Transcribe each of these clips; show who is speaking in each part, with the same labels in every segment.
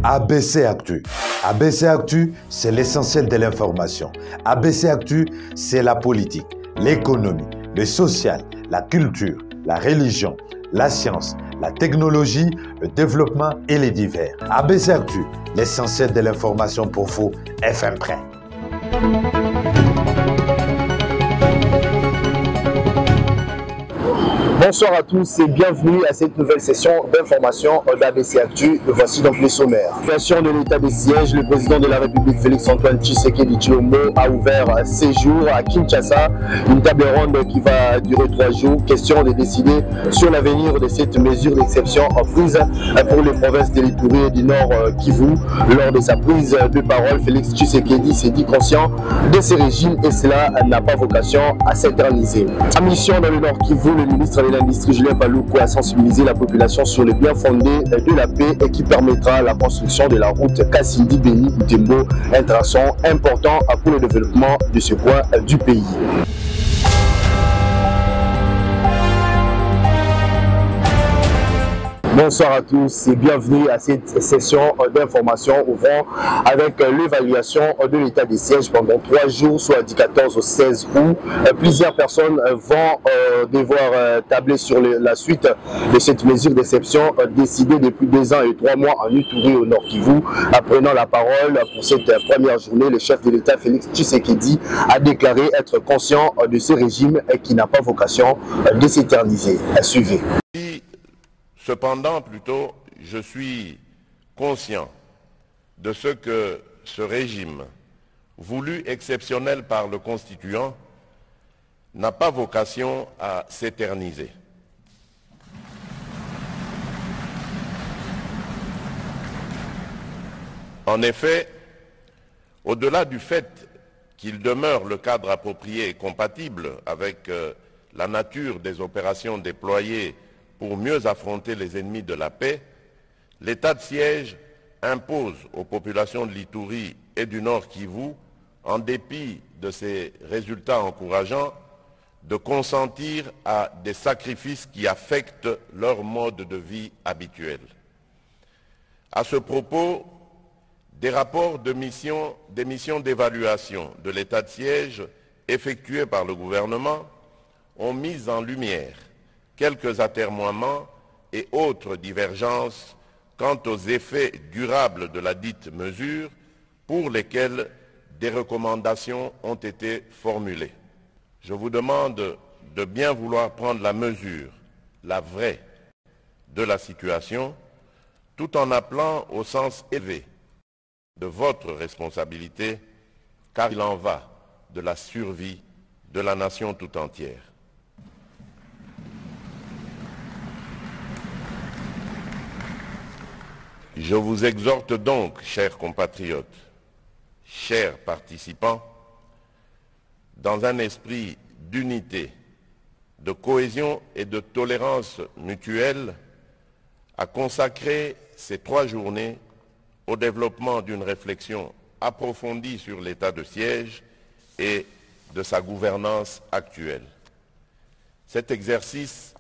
Speaker 1: ABC Actu. ABC Actu, c'est l'essentiel de l'information. ABC Actu, c'est la politique, l'économie, le social, la culture, la religion, la science, la technologie, le développement et les divers. ABC Actu, l'essentiel de l'information pour vous, FM Prêt.
Speaker 2: Bonsoir à tous et bienvenue à cette nouvelle session d'information d'ABC Actu. Voici donc les sommaires. Création de l'état de siège, le président de la République Félix-Antoine Tshisekedi Tshilombo a ouvert ses jours à Kinshasa. Une table ronde qui va durer 3 jours. Question de décider sur l'avenir de cette mesure d'exception prise pour les provinces de l'Ituri et du Nord Kivu. Lors de sa prise de parole, Félix Tshisekedi s'est dit conscient de ces régimes et cela n'a pas vocation à s'éterniser. En mission dans le Nord Kivu, le ministre de l'Industrie Julien Paluku a sensibilisé la population sur le bien fondé de la paix et qui permettra la construction de la route Kassindi-Beni-Butembo, un tronçon important pour le développement de ce coin du pays. Bonsoir à tous et bienvenue à cette session d'information ouvrant avec l'évaluation de l'état des sièges pendant 3 jours, soit du 14 au 16 août. Plusieurs personnes vont devoir tabler sur la suite de cette mesure d'exception décidée depuis 2 ans et 3 mois en Ituri au Nord Kivu. Prenant la parole pour cette première journée, le chef de l'État Félix Tshisekedi a déclaré être conscient de ce régime qui n'a pas vocation de s'éterniser. Suivez.
Speaker 3: Cependant, je suis conscient de ce que ce régime, voulu exceptionnel par le Constituant, n'a pas vocation à s'éterniser. En effet, au-delà du fait qu'il demeure le cadre approprié et compatible avec la nature des opérations déployées pour mieux affronter les ennemis de la paix, l'état de siège impose aux populations de l'Ituri et du Nord Kivu, en dépit de ces résultats encourageants, de consentir à des sacrifices qui affectent leur mode de vie habituel. À ce propos, des rapports des missions d'évaluation de l'état de siège effectués par le gouvernement ont mis en lumière quelques atermoiements et autres divergences quant aux effets durables de la dite mesure pour lesquels des recommandations ont été formulées. Je vous demande de bien vouloir prendre la mesure, la vraie, de la situation, tout en appelant au sens élevé de votre responsabilité, car il en va de la survie de la nation tout entière. Je vous exhorte donc, chers compatriotes, chers participants, dans un esprit d'unité, de cohésion et de tolérance mutuelle, à consacrer ces 3 journées au développement d'une réflexion approfondie sur l'état de siège et de sa gouvernance actuelle. Cet exercice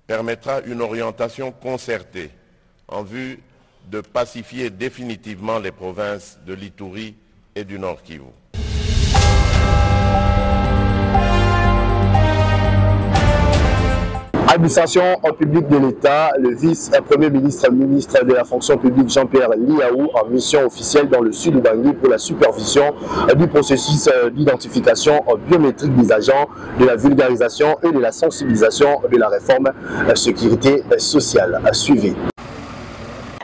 Speaker 3: permettra une orientation concertée en vue de pacifier définitivement les provinces de l'Ituri et du Nord Kivu.
Speaker 2: Administration en public de l'État, le vice-premier ministre de la fonction publique Jean-Pierre Liaou en mission officielle dans le sud Ubangi pour la supervision du processus d'identification biométrique des agents, de la vulgarisation et de la sensibilisation de la réforme sécurité sociale. Suivez.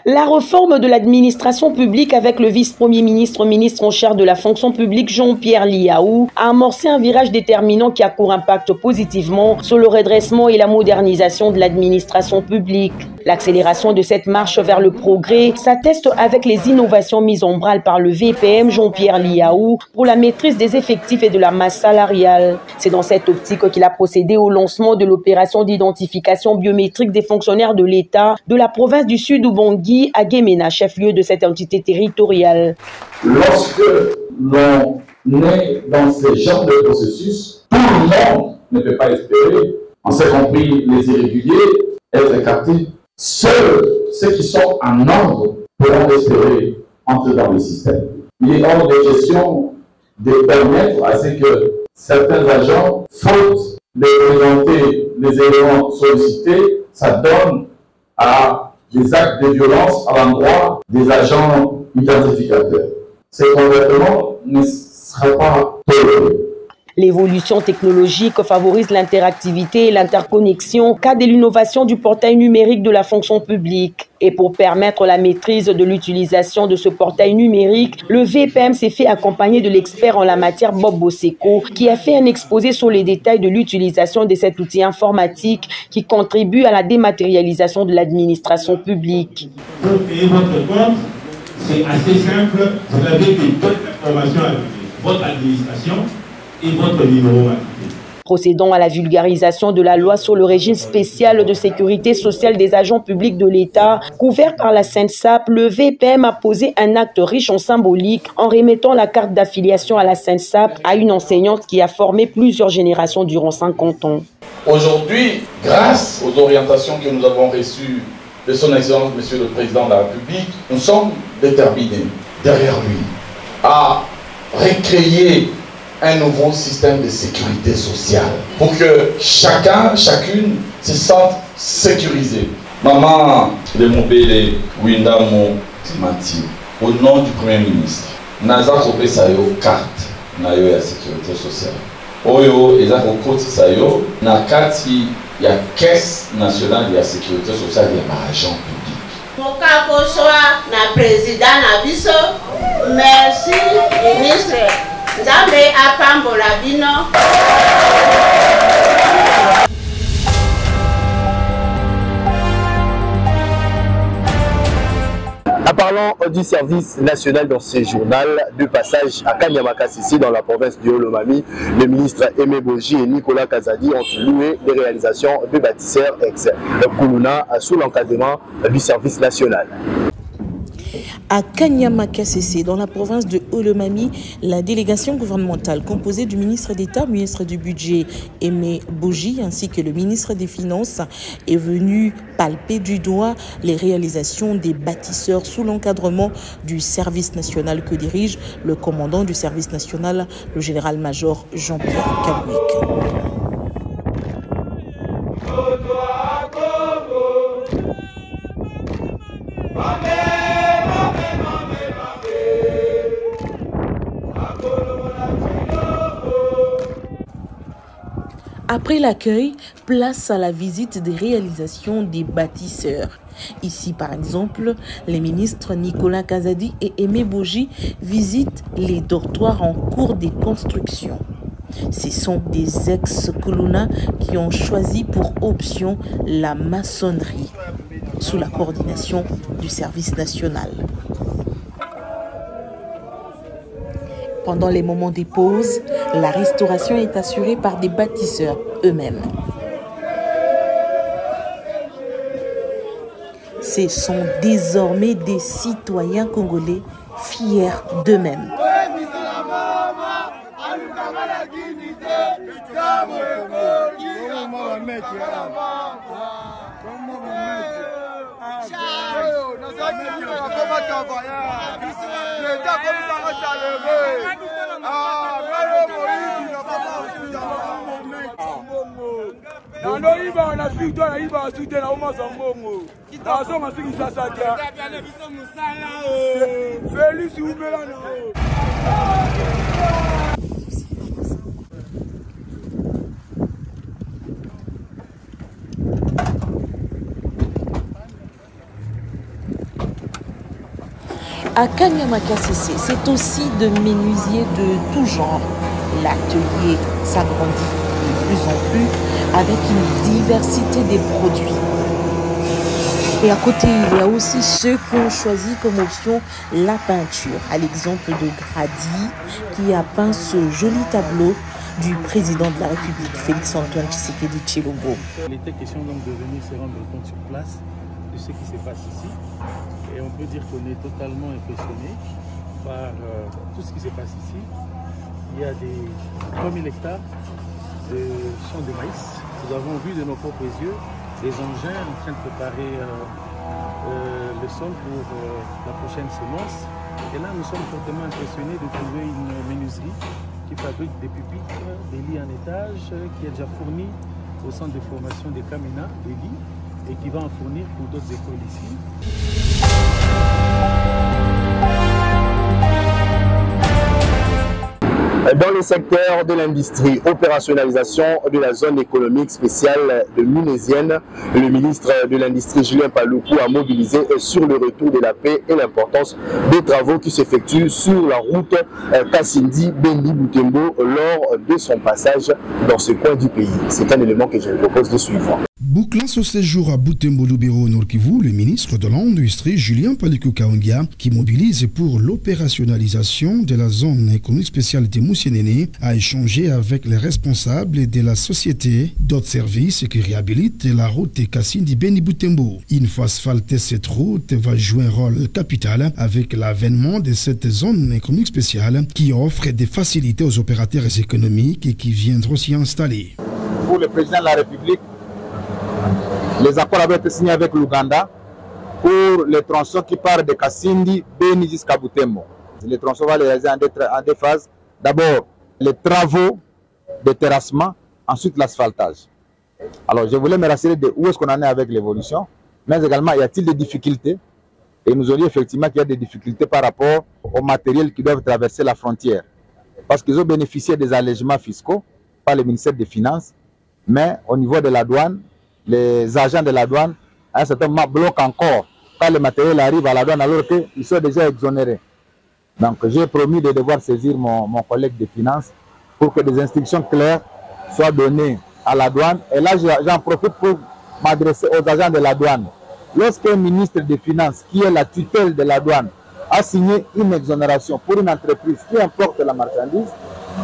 Speaker 4: La réforme de l'administration publique avec le vice-premier ministre en charge de la fonction publique Jean-Pierre Liaou a amorcé un virage déterminant qui a pour impact positivement sur le redressement et la modernisation de l'administration publique. L'accélération de cette marche vers le progrès s'atteste avec les innovations mises en branle par le VPM Jean-Pierre Liaou pour la maîtrise des effectifs et de la masse salariale. C'est dans cette optique qu'il a procédé au lancement de l'opération d'identification biométrique des fonctionnaires de l'État de la province du Sud Ubangi à Guémena, chef-lieu de cette entité territoriale.
Speaker 5: Lorsque l'on né dans ce genre de processus, tout le monde ne peut pas espérer, on s'est compris les irréguliers, être captifs. Seuls ceux qui sont en nombre pourront espérer entrer dans le système. Il est hors de question de permettre à ce que certains agents, faute de présenter les éléments sollicités, ça donne à des actes de violence à l'endroit des agents identificateurs. Ce comportement ne sera pas toléré.
Speaker 4: L'évolution technologique favorise l'interactivité et l'interconnexion, cas de l'innovation du portail numérique de la fonction publique. Et pour permettre la maîtrise de l'utilisation de ce portail numérique, le VPM s'est fait accompagner de l'expert en la matière Bob Boseko, qui a fait un exposé sur les détails de l'utilisation de cet outil informatique qui contribue à la dématérialisation de l'administration publique.
Speaker 6: Pour créer votre compte, c'est assez simple. Vous avez des bonnes informations avec votre administration et votre numéro activé.
Speaker 4: Procédant à la vulgarisation de la loi sur le régime spécial de sécurité sociale des agents publics de l'État, couvert par la SENSAP, le VPM a posé un acte riche en symbolique en remettant la carte d'affiliation à la SENSAP à une enseignante qui a formé plusieurs générations durant 50 ans.
Speaker 5: Aujourd'hui, grâce aux orientations que nous avons reçues de son Excellence, Monsieur le Président de la République, nous sommes déterminés, derrière lui, à recréer un nouveau système de sécurité sociale pour que chacun, chacune se sente sécurisé. Maman de Mobele Windamo Timati, au nom du Premier ministre, Naza Kope Sayo carte Nayo ya sécurité sociale. Oyo Ezako Koti Sayo na kati ya caisse nationale de la sécurité sociale des agents publics.
Speaker 7: Mokako soa na président na biso, merci ministre. Nzambe apambola bino.
Speaker 2: Parlons du service national dans ce journal. De passage à Kanyama-Kasisi dans la province du Haut-Lomami, le ministre Aimé Boji et Nicolas Kazadi ont loué les réalisations de bâtisseurs ex-Koulouna sous l'encadrement du service national.
Speaker 8: À Kanyama-Kasese, dans la province de Haut-Lomami, la délégation gouvernementale composée du ministre d'État, ministre du Budget Aimé Boji, ainsi que le ministre des Finances est venue palper du doigt les réalisations des bâtisseurs sous l'encadrement du service national que dirige le commandant du service national, le général-major Jean-Pierre Kabouik. Après l'accueil, place à la visite des réalisations des bâtisseurs. Ici, par exemple, les ministres Nicolas Kazadi et Aimé Boji visitent les dortoirs en cours de construction. Ce sont des ex-Koulouna qui ont choisi pour option la maçonnerie, sous la coordination du service national. Pendant les moments des pauses, la restauration est assurée par des bâtisseurs eux-mêmes. Ce sont désormais des citoyens congolais fiers d'eux-mêmes. À Kanyama-Kasese, c'est aussi de menuisiers de tout genre. L'atelier s'agrandit de plus en plus avec une diversité des produits. Et à côté, il y a aussi ceux qui ont choisi comme option la peinture, à l'exemple de Grady, qui a peint ce joli tableau du président de la République, Félix-Antoine Tshisekedi Tshilombo.
Speaker 9: Il était question donc de venir se rendre compte sur place de ce qui se passe ici. Et on peut dire qu'on est totalement impressionné par tout ce qui se passe ici. il y a des 3000 hectares de champs de maïs. Nous avons vu de nos propres yeux des engins en train de préparer le sol pour la prochaine semence. Et là, nous sommes fortement impressionnés de trouver une menuiserie qui fabrique des pupitres, des lits en étage, qui est déjà fourni au centre de formation des Kamina, des lits, et qui va en fournir pour d'autres écoles ici.
Speaker 2: Dans le secteur de l'industrie, opérationnalisation de la zone économique spéciale de Munésienne, le ministre de l'Industrie Julien Paluku a mobilisé sur le retour de la paix et l'importance des travaux qui s'effectuent sur la route Kasindi-Beni-Butembo lors de son passage dans ce coin du pays. C'est un élément que je vous propose de suivre.
Speaker 10: Bouclant ce séjour à Butembo-Lubero Nord-Kivu, le ministre de l'Industrie Julien Paluku Kahongya, qui mobilise pour l'opérationnalisation de la zone économique spéciale de Moussienene, a échangé avec les responsables de la société d'autres services qui réhabilitent la route Kasindi-Beni-Butembo. Une fois asphaltée, cette route va jouer un rôle capital avec l'avènement de cette zone économique spéciale qui offre des facilités aux opérateurs économiques et qui viendront s'y installer.
Speaker 11: Pour le président de la République, les accords avaient été signés avec l'Ouganda pour les tronçons qui partent de Kasindi, Beni jusqu'à Butembo. Les tronçons vont les réaliser en deux phases. D'abord, les travaux de terrassement, ensuite l'asphaltage. Alors, je voulais me rassurer de où est-ce qu'on en est avec l'évolution, mais également, y a-t-il des difficultés? Et nous aurions effectivement qu'il y a des difficultés par rapport au matériel qui doivent traverser la frontière. Parce qu'ils ont bénéficié des allègements fiscaux par le ministère des Finances, mais au niveau de la douane, les agents de la douane, à un certain moment, bloquent encore quand le matériel arrive à la douane alors qu'ils sont déjà exonérés. Donc j'ai promis de devoir saisir mon collègue des finances pour que des instructions claires soient données à la douane. Et là, j'en profite pour m'adresser aux agents de la douane. Lorsqu'un ministre des Finances, qui est la tutelle de la douane, a signé une exonération pour une entreprise qui importe la marchandise,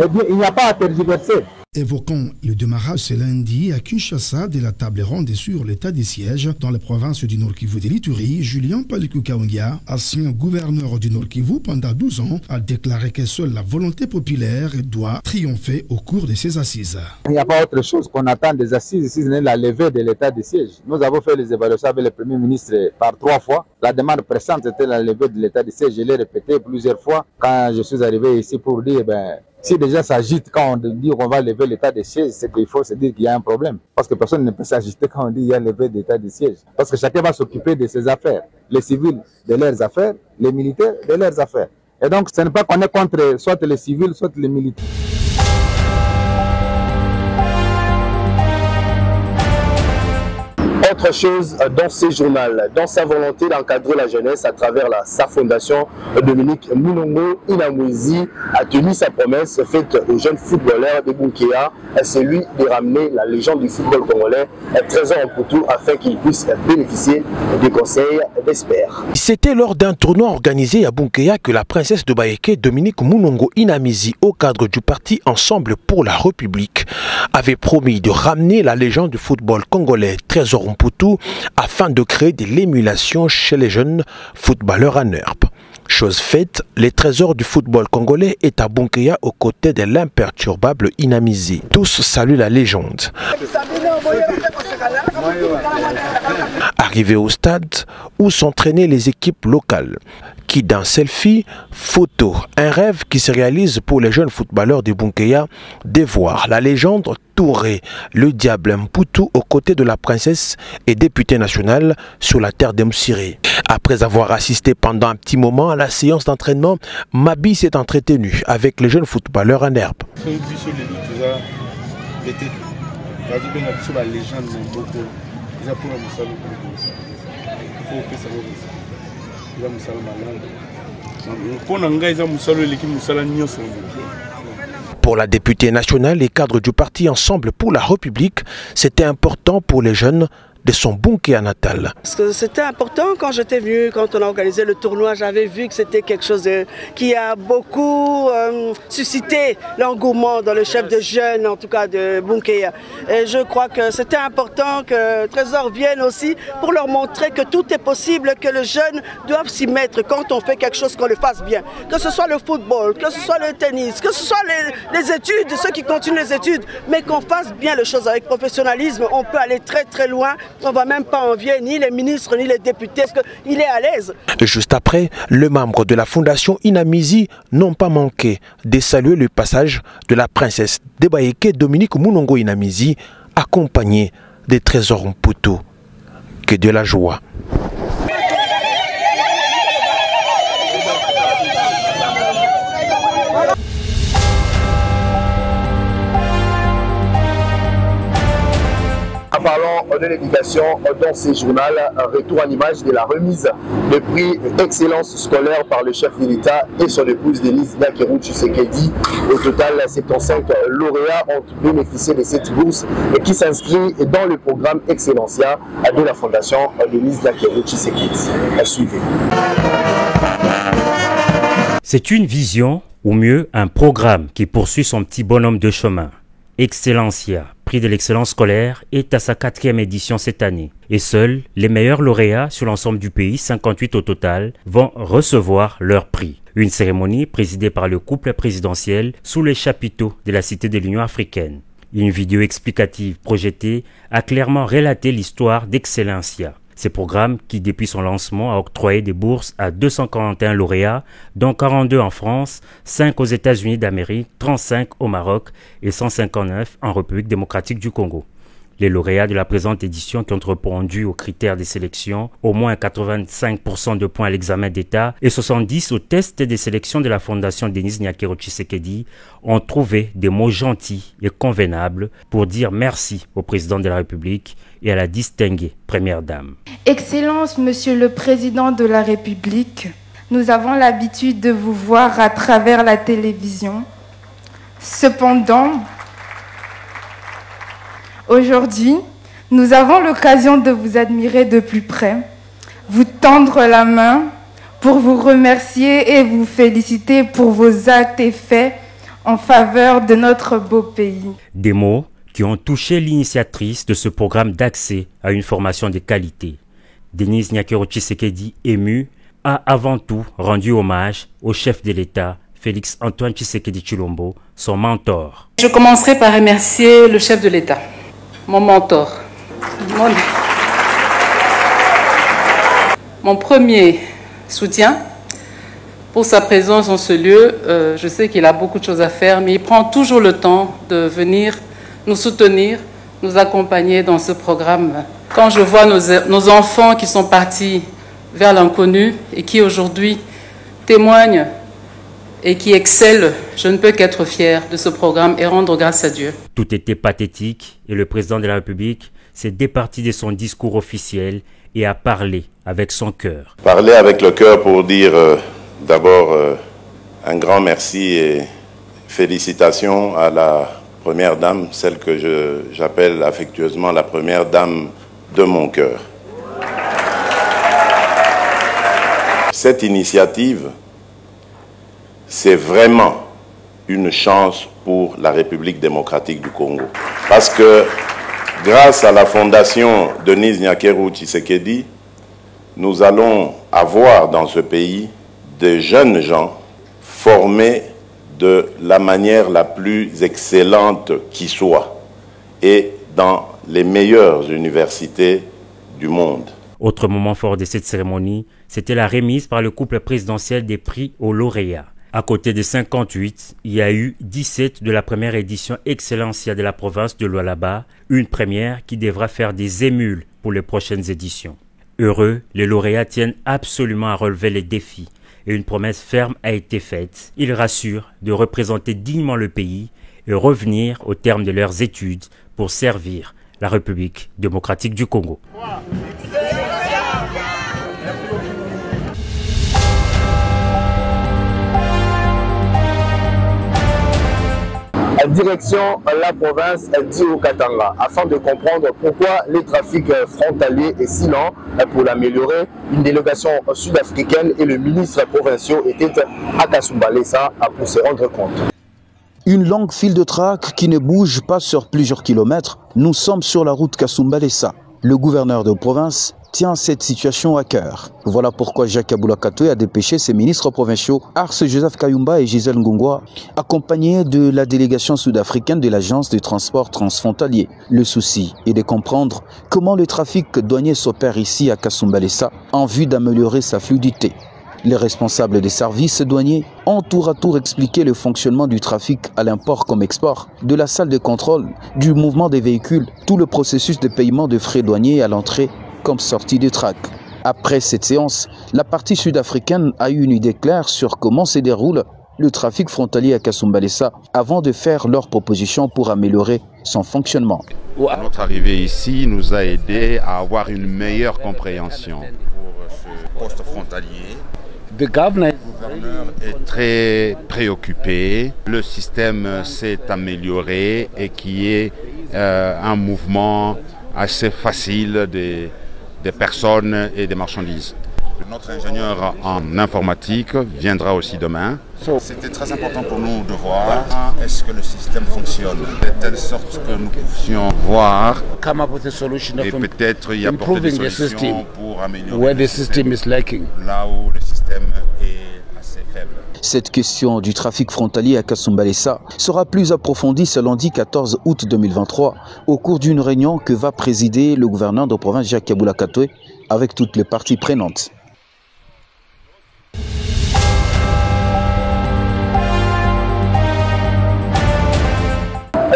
Speaker 11: eh bien, il n'y a pas à tergiverser.
Speaker 10: Évoquant le démarrage ce lundi à Kinshasa de la table ronde sur l'état des sièges dans la province du Nord-Kivu de l'Ituri, Julien Paluku Kahongya, ancien gouverneur du Nord-Kivu pendant 12 ans, a déclaré que seule la volonté populaire doit triompher au cours de ces assises.
Speaker 11: Il n'y a pas autre chose qu'on attend des assises, si ce n'est la levée de l'état des sièges. Nous avons fait les évaluations avec le Premier ministre par 3 fois. La demande pressante était la levée de l'état des sièges. Je l'ai répété plusieurs fois quand je suis arrivé ici pour dire, si déjà s'agite quand on dit qu'on va lever l'état des sièges, c'est qu'il faut se dire qu'il y a un problème. Parce que personne ne peut s'agiter quand on dit qu'il y a levé l'état des sièges. Parce que chacun va s'occuper de ses affaires. Les civils de leurs affaires, les militaires de leurs affaires. Et donc ce n'est pas qu'on est contre soit les civils, soit les militaires.
Speaker 2: Autre chose dans ce journal, dans sa volonté d'encadrer la jeunesse à travers sa fondation, Dominique Mounongo Inamouizi a tenu sa promesse faite aux jeunes footballeurs de Bunkéa, celui de ramener la légende du football congolais Trésor Mputu afin qu'ils puissent bénéficier des conseils d'experts.
Speaker 12: C'était lors d'un tournoi organisé à Bunkéa que la princesse de Baéké, Dominique Mounongo Inamizi, au cadre du parti Ensemble pour la République, avait promis de ramener la légende du football congolais Trésor Mputu afin de créer de l'émulation chez les jeunes footballeurs en herbe. Chose faite, les trésors du football congolais est à Bunkéa aux côtés de l'imperturbable Inamizi. Tous saluent la légende. Arrivés au stade où s'entraînaient les équipes locales, qui d'un selfie, photo, un rêve qui se réalise pour les jeunes footballeurs de Bunkéa de voir la légende Touré, le diable Mputu aux côtés de la princesse et députée nationale sur la terre d'Msiré. Après avoir assisté pendant un petit moment à la séance d'entraînement, Mabi s'est entretenu avec les jeunes footballeurs en herbe. Pour la députée nationale et cadre du parti Ensemble pour la République, c'était important pour les jeunes de son Bunkea natal.
Speaker 13: C'était important quand j'étais venu, quand on a organisé le tournoi, j'avais vu que c'était quelque chose qui a beaucoup suscité l'engouement dans le chef de jeunes, en tout cas de Bunkea. Et je crois que c'était important que Trésor vienne aussi pour leur montrer que tout est possible, que les jeunes doivent s'y mettre quand on fait quelque chose, qu'on le fasse bien. Que ce soit le football, que ce soit le tennis, que ce soit les études, ceux qui continuent les études, mais qu'on fasse bien les choses avec professionnalisme. On peut aller très très loin, on ne va même pas envier ni les ministres ni les députés, parce qu'il est à l'aise.
Speaker 12: Juste après, les membres de la fondation Inamizi n'ont pas manqué de saluer le passage de la princesse de Baïké, Dominique Mounongo Inamizi, accompagnée des Trésors Mputu. Que de la joie.
Speaker 2: Parlons de l'éducation dans ce journal, un retour en image de la remise de prix d'excellence scolaire par le chef de l'État et son épouse Denise Nyakeru Tshisekedi. Au total, 75 lauréats ont bénéficié de cette bourse qui s'inscrit dans le programme Excellencia de la fondation Denise Nyakeru Tshisekedi. À suivre.
Speaker 14: C'est une vision, ou mieux un programme qui poursuit son petit bonhomme de chemin. Excellencia, prix de l'excellence scolaire, est à sa 4e édition cette année. Et seuls les meilleurs lauréats sur l'ensemble du pays, 58 au total, vont recevoir leur prix. Une cérémonie présidée par le couple présidentiel sous les chapiteaux de la Cité de l'Union africaine. Une vidéo explicative projetée a clairement relaté l'histoire d'Excellencia. Ces programmes qui, depuis son lancement, a octroyé des bourses à 241 lauréats, dont 42 en France, 5 aux États-Unis d'Amérique, 35 au Maroc et 159 en République démocratique du Congo. Les lauréats de la présente édition qui ont répondu aux critères des sélections, au moins 85% de points à l'examen d'État et 70 au test des sélections de la Fondation Denise Nyakeru Tshisekedi, ont trouvé des mots gentils et convenables pour dire merci au président de la République et à la distinguée Première Dame.
Speaker 15: Excellence, Monsieur le Président de la République, nous avons l'habitude de vous voir à travers la télévision. Cependant, aujourd'hui, nous avons l'occasion de vous admirer de plus près, vous tendre la main pour vous remercier et vous féliciter pour vos actes et faits en faveur de notre beau pays.
Speaker 14: Des mots qui ont touché l'initiatrice de ce programme d'accès à une formation de qualité. Denise Nyakeru Tshisekedi, émue, a avant tout rendu hommage au chef de l'État, Félix Antoine Tshisekedi Tshilombo, son mentor.
Speaker 16: Je commencerai par remercier le chef de l'État, mon mentor. Mon premier soutien pour sa présence dans ce lieu. Je sais qu'il a beaucoup de choses à faire, mais il prend toujours le temps de venir nous soutenir, nous accompagner dans ce programme. Quand je vois nos enfants qui sont partis vers l'inconnu et qui aujourd'hui témoignent et qui excellent, je ne peux qu'être fier de ce programme et rendre grâce à Dieu.
Speaker 14: Tout était pathétique et le président de la République s'est départi de son discours officiel et a parlé avec son cœur.
Speaker 3: Parler avec le cœur pour dire d'abord un grand merci et félicitations à la Première Dame, celle que j'appelle affectueusement la Première Dame de mon cœur. Cette initiative, c'est vraiment une chance pour la République démocratique du Congo. Parce que grâce à la fondation Denise Nyakeru Tshisekedi, nous allons avoir dans ce pays des jeunes gens formés de la manière la plus excellente qui soit et dans les meilleures universités du monde.
Speaker 14: Autre moment fort de cette cérémonie, c'était la remise par le couple présidentiel des prix aux lauréats. À côté de 58, il y a eu 17 de la première édition Excellencia de la province de Lualaba, une première qui devra faire des émules pour les prochaines éditions. Heureux, les lauréats tiennent absolument à relever les défis et une promesse ferme a été faite. Ils rassurent de représenter dignement le pays et revenir au terme de leurs études pour servir la République démocratique du Congo.
Speaker 2: Direction la province d'Io-Katanga afin de comprendre pourquoi le trafic frontalier est si lent. Pour l'améliorer, une délégation sud-africaine et le ministre provincial étaient à Kasumbalesa pour se rendre compte.
Speaker 17: Une longue file de tracts qui ne bouge pas sur plusieurs kilomètres. Nous sommes sur la route Kasumbalesa. Le gouverneur de province tient cette situation à cœur. Voilà pourquoi Jacques Aboula Katoué a dépêché ses ministres provinciaux, Arce Joseph Kayumba et Gisèle Ngongwa, accompagnés de la délégation sud-africaine de l'agence de transport transfrontalier. Le souci est de comprendre comment le trafic douanier s'opère ici à Kasumbalesa en vue d'améliorer sa fluidité. Les responsables des services douaniers ont tour à tour expliqué le fonctionnement du trafic à l'import comme export, de la salle de contrôle, du mouvement des véhicules, tout le processus de paiement de frais douaniers à l'entrée comme sortie du track. Après cette séance, la partie sud-africaine a eu une idée claire sur comment se déroule le trafic frontalier à Kasumbalesa avant de faire leurs propositions pour améliorer son fonctionnement.
Speaker 18: Notre arrivée ici nous a aidé à avoir une meilleure compréhension pour ce poste frontalier. Le gouverneur est très préoccupé. Le système s'est amélioré et qui est un mouvement assez facile des personnes et des marchandises. Notre ingénieur en informatique viendra aussi demain. C'était très important pour nous de voir est-ce que le système fonctionne de telle sorte que nous puissions voir et peut-être y apporter des solutions pour améliorer le système là où le système est assez faible.
Speaker 17: Cette question du trafic frontalier à Kasumbalesa sera plus approfondie ce lundi 14 août 2023 au cours d'une réunion que va présider le gouverneur de province Jacques Aboula Katoué avec toutes les parties prenantes.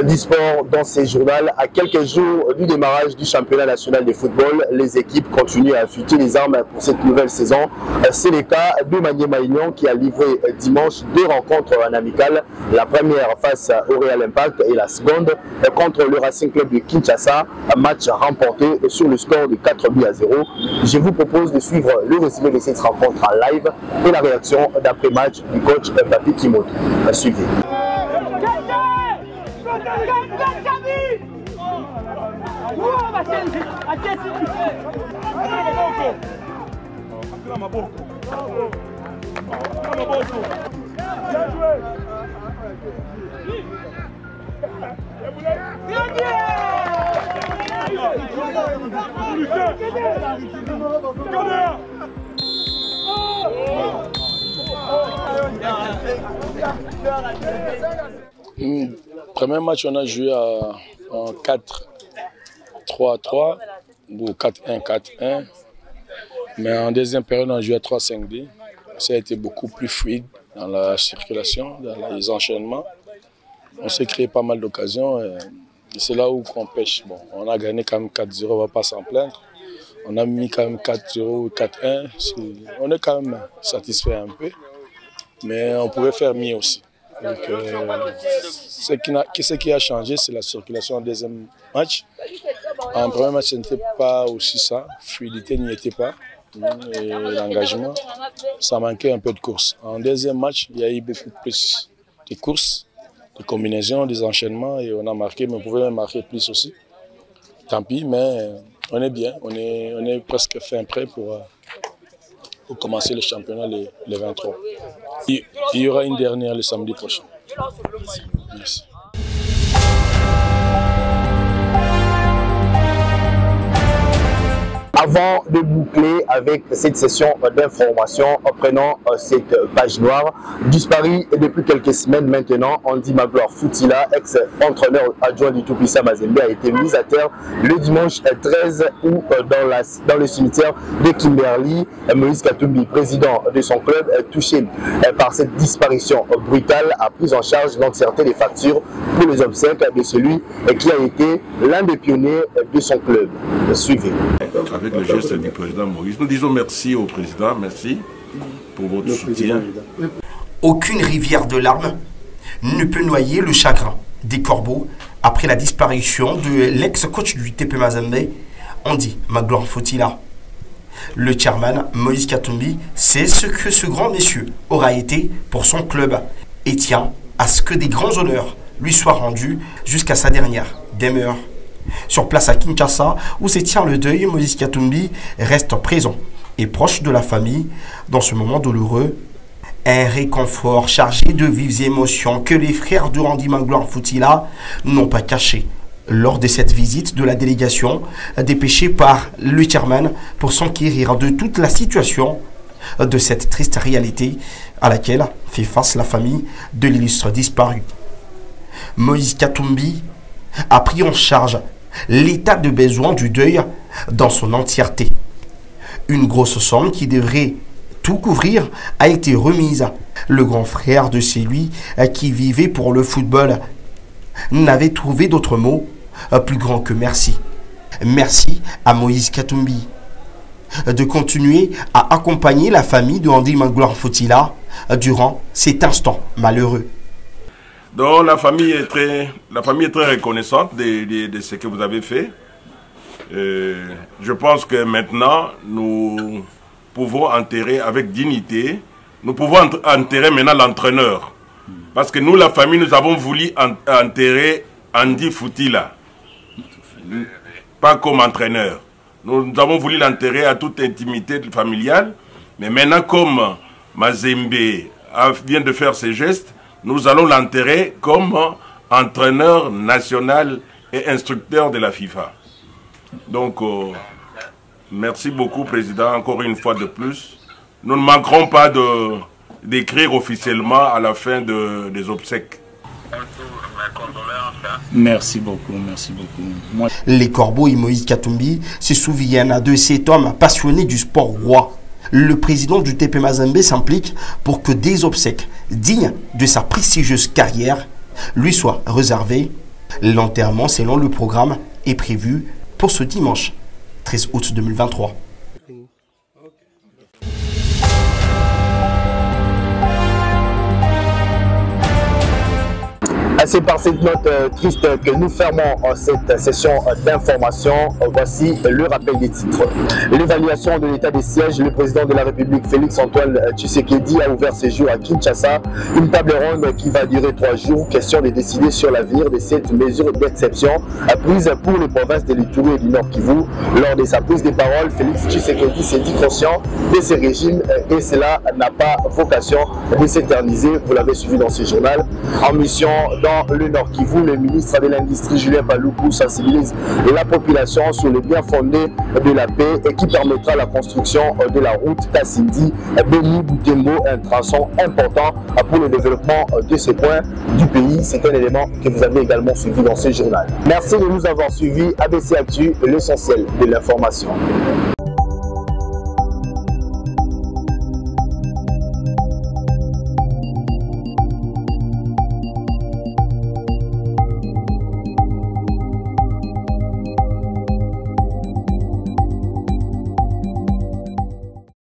Speaker 2: Du sport dans ces journaux. À quelques jours du démarrage du championnat national de football, les équipes continuent à affûter les armes pour cette nouvelle saison. C'est le cas de Maniema Union qui a livré dimanche 2 rencontres en amical. La première face au Real Impact et la seconde contre le Racing Club de Kinshasa. Un match remporté sur le score de 4-0. Je vous propose de suivre le résumé de cette rencontre en live et la réaction d'après-match du coach Papi Kimoto. Suivez.
Speaker 19: Premier match, on a joué en 4-3-3 ou 4-1-4-1. Mais en deuxième période, on a joué à 3-5-2. Ça a été beaucoup plus fluide dans la circulation, dans les enchaînements. On s'est créé pas mal d'occasions et c'est là où on pêche. Bon, on a gagné quand même 4-0, on ne va pas s'en plaindre. On a mis quand même 4-0 ou 4-1. On est quand même satisfait un peu, mais on pouvait faire mieux aussi. Donc, ce qui a changé, c'est la circulation en deuxième match. En premier match, ce n'était pas aussi ça. La fluidité n'y était pas. Et l'engagement, ça manquait un peu de course. En deuxième match, il y a eu beaucoup plus de courses, de combinaisons, des enchaînements et on a marqué, mais on pouvait même marquer plus aussi. Tant pis, mais on est bien. On est presque fin prêt pour commencer le championnat le 23. Il y aura une dernière le samedi prochain. Merci.
Speaker 2: Avant de boucler avec cette session d'information, prenons cette page noire. Disparu depuis quelques semaines maintenant, Andy Magloire Foutila, ex-entraîneur adjoint du Tout-Puissant Mazembe, a été mis à terre le dimanche 13 août dans le cimetière de Kimberley. Moïse Katumbi, président de son club, touché par cette disparition brutale, a pris en charge l'entièreté des factures pour les obsèques de celui qui a été l'un des pionniers de son club. Suivez.
Speaker 20: Avec le geste du président Moïse, nous disons merci au président, merci pour votre soutien.
Speaker 21: Aucune rivière de larmes ne peut noyer le chagrin des Corbeaux après la disparition de l'ex-coach du TP Mazembe, Andy Magloire Foutila. Le chairman Moïse Katumbi sait ce que ce grand monsieur aura été pour son club et tient à ce que des grands honneurs lui soit rendue jusqu'à sa dernière demeure. Sur place à Kinshasa, où se tient le deuil, Moïse Katumbi reste présent et proche de la famille dans ce moment douloureux. Un réconfort chargé de vives émotions que les frères de Randy Magloire Foutila n'ont pas caché lors de cette visite de la délégation dépêchée par le chairman pour s'enquérir de toute la situation de cette triste réalité à laquelle fait face la famille de l'illustre disparu. Moïse Katumbi a pris en charge l'état de besoin du deuil dans son entièreté. Une grosse somme qui devrait tout couvrir a été remise. Le grand frère de celui qui vivait pour le football n'avait trouvé d'autre mot plus grand que merci. Merci à Moïse Katumbi de continuer à accompagner la famille de Randy Magloire Foutila durant cet instant malheureux.
Speaker 20: Donc la famille est très reconnaissante de ce que vous avez fait. Je pense que maintenant, nous pouvons enterrer avec dignité. Nous pouvons enterrer maintenant l'entraîneur. Parce que nous, la famille, nous avons voulu enterrer Andy Foutila. Pas comme entraîneur. Nous avons voulu l'enterrer à toute intimité familiale. Mais maintenant, comme Mazembe vient de faire ses gestes, nous allons l'enterrer comme entraîneur national et instructeur de la FIFA. Donc, merci beaucoup, Président, encore une fois de plus. Nous ne manquerons pas d'écrire officiellement à la fin des obsèques.
Speaker 9: Merci beaucoup, merci beaucoup.
Speaker 21: Les Corbeaux et Moïse Katumbi se souviennent de cet homme passionné du sport roi. Le président du TP Mazembe s'implique pour que des obsèques dignes de sa prestigieuse carrière lui soient réservées. L'enterrement, selon le programme, est prévu pour ce dimanche 13 août 2023.
Speaker 2: C'est par cette note triste que nous fermons cette session d'information. Voici le rappel des titres. L'évaluation de l'état des sièges, le président de la République Félix-Antoine Tshisekedi a ouvert ses jours à Kinshasa. Une table ronde qui va durer 3 jours. Question de décider sur l'avenir de cette mesure d'exception prise pour les provinces de l'Ituri et du Nord Kivu. Lors de sa prise de parole, Félix Tshisekedi s'est dit conscient de ce régime et cela n'a pas vocation de s'éterniser. Vous l'avez suivi dans ce journal. En mission dans le Nord Kivu, le ministre de l'Industrie Julien Paluku sensibilise la population sur le bien fondé de la paix et qui permettra la construction de la route Kassindi-Beni-Butembo, un tronçon important pour le développement de ce point du pays. C'est un élément que vous avez également suivi dans ce journal. Merci de nous avoir suivis. ABC Actu, l'essentiel de l'information.